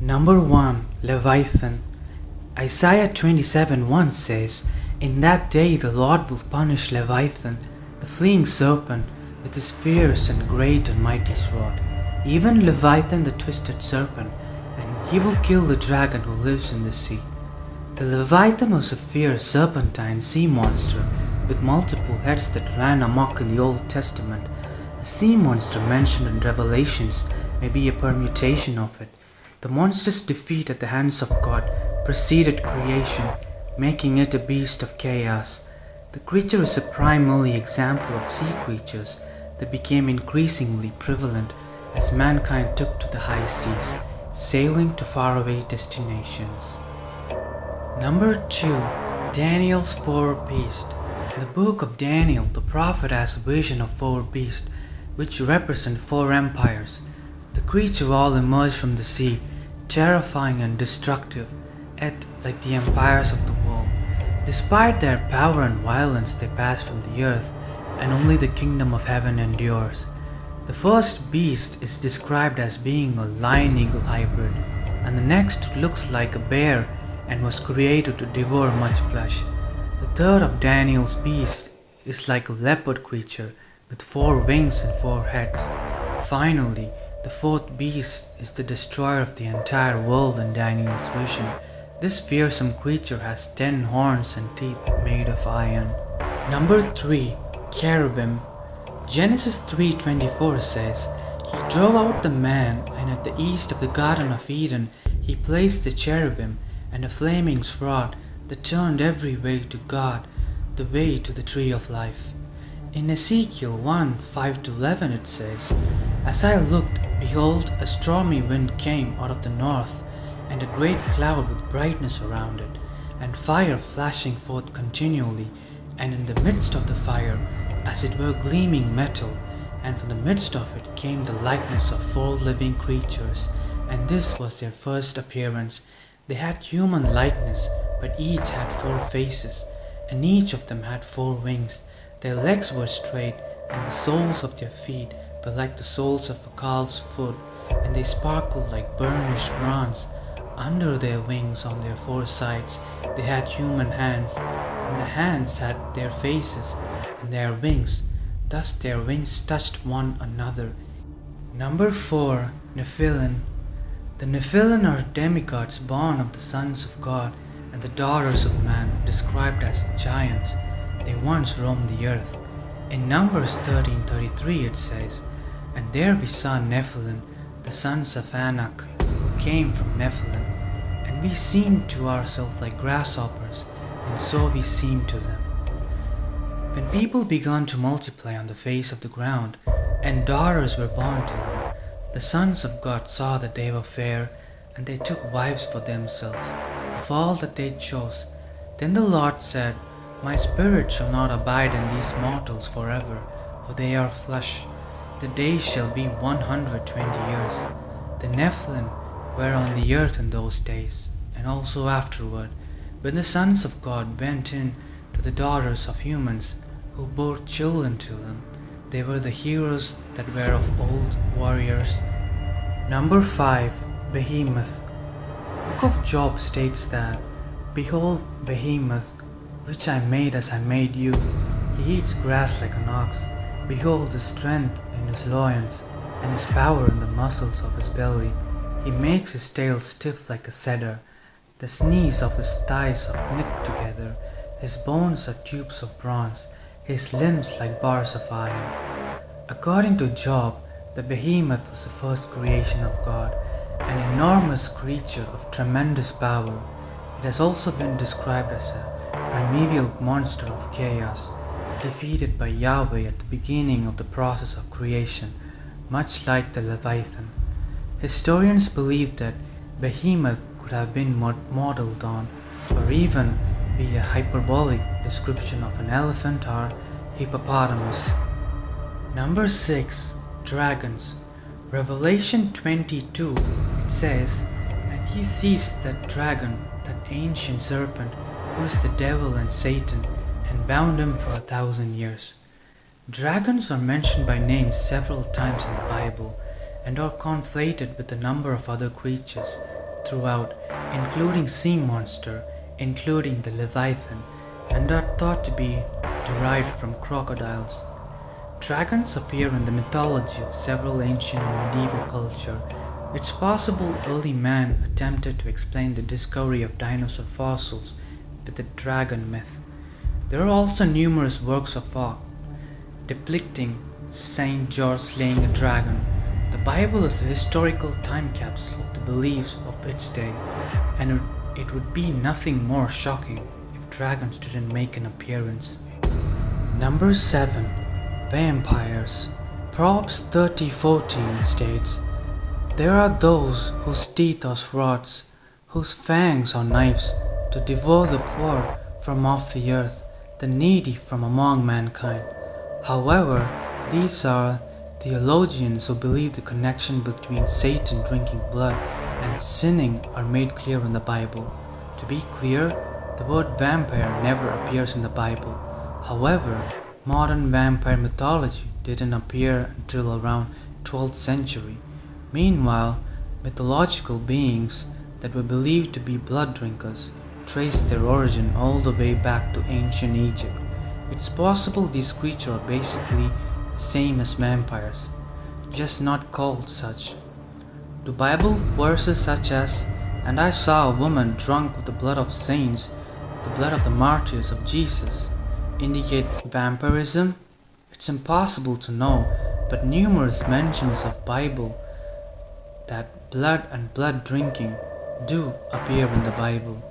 Number 1. Leviathan. Isaiah 27:1 says, "In that day the Lord will punish Leviathan, the fleeing serpent, with his fierce and great and mighty sword, even Leviathan the twisted serpent, and he will kill the dragon who lives in the sea." The Leviathan was a fierce serpentine sea monster with multiple heads that ran amok in the Old Testament. A sea monster mentioned in Revelations may be a permutation of it. The monster's defeat at the hands of God preceded creation, making it a beast of chaos. The creature is a primary example of sea creatures that became increasingly prevalent as mankind took to the high seas, sailing to faraway destinations. Number 2. Daniel's four beasts. In the book of Daniel, the prophet has a vision of four beasts, which represent four empires. The creatures all emerge from the sea, terrifying and destructive, yet like the empires of the world. Despite their power and violence, they pass from the earth, and only the kingdom of heaven endures. The first beast is described as being a lion-eagle hybrid, and the next looks like a bear and was created to devour much flesh. The third of Daniel's beasts is like a leopard creature with four wings and four heads. Finally, the fourth beast is the destroyer of the entire world in Daniel's vision. This fearsome creature has 10 horns and teeth made of iron. Number 3. Cherubim. Genesis 3:24 says, "He drove out the man, and at the east of the Garden of Eden he placed the cherubim and a flaming sword that turned every way to God, the way to the tree of life." In Ezekiel 1:5-11 it says, "As I looked, behold, a stormy wind came out of the north, and a great cloud with brightness around it, and fire flashing forth continually, and in the midst of the fire, as it were gleaming metal, and from the midst of it came the likeness of four living creatures, and this was their first appearance. They had human likeness, but each had four faces, and each of them had four wings. Their legs were straight, and the soles of their feet were like the soles of a calf's foot, and they sparkled like burnished bronze. Under their wings on their four sides they had human hands, and the hands had their faces and their wings. Thus their wings touched one another." Number 4. Nephilim. The Nephilim are demigods born of the sons of God and the daughters of man, described as giants. They once roamed the earth. In Numbers 13:33 it says, "And there we saw Nephilim, the sons of Anak, who came from Nephilim, and we seemed to ourselves like grasshoppers, and so we seemed to them." When people began to multiply on the face of the ground, and daughters were born to them, the sons of God saw that they were fair, and they took wives for themselves, of all that they chose. Then the Lord said, "My spirit shall not abide in these mortals forever, for they are flesh. The days shall be 120 years. The Nephilim were on the earth in those days, and also afterward, when the sons of God went in to the daughters of humans, who bore children to them. They were the heroes that were of old, warriors." Number 5. Behemoth. Book of Job states that, "Behold Behemoth, which I made as I made you. He eats grass like an ox. Behold his strength in his loins, and his power in the muscles of his belly. He makes his tail stiff like a cedar. The knees of his thighs are knit together. His bones are tubes of bronze, his limbs like bars of iron." According to Job, the behemoth was the first creation of God, an enormous creature of tremendous power. It has also been described as a primeval monster of chaos, defeated by Yahweh at the beginning of the process of creation, much like the Leviathan. Historians believe that Behemoth could have been modeled on, or even be a hyperbolic description of an elephant or hippopotamus. Number 6. Dragons. Revelation 22, it says, "And he seized that dragon, that ancient serpent, who is the devil and Satan, and bound him for 1,000 years." Dragons are mentioned by name several times in the Bible, and are conflated with a number of other creatures, throughout, including sea monster, including the Leviathan, and are thought to be derived from crocodiles. Dragons appear in the mythology of several ancient and medieval culture. It's possible early man attempted to explain the discovery of dinosaur fossils with the dragon myth. There are also numerous works of art depicting Saint George slaying a dragon. The Bible is a historical time capsule of the beliefs of its day, and it would be nothing more shocking if dragons didn't make an appearance. Number 7. Vampires. Proverbs 30:14 states, "There are those whose teeth are swords, whose fangs are knives, to devour the poor from off the earth, the needy from among mankind." However, these are theologians who believe the connection between Satan drinking blood and sinning are made clear in the Bible. To be clear, the word vampire never appears in the Bible. However, modern vampire mythology didn't appear until around 12th century. Meanwhile, mythological beings that were believed to be blood drinkers traced their origin all the way back to ancient Egypt. It's possible these creatures are basically the same as vampires, just not called such. Do Bible verses such as, "And I saw a woman drunk with the blood of saints, the blood of the martyrs of Jesus," indicate vampirism? It's impossible to know, but numerous mentions of Bible that blood and blood drinking do appear in the Bible.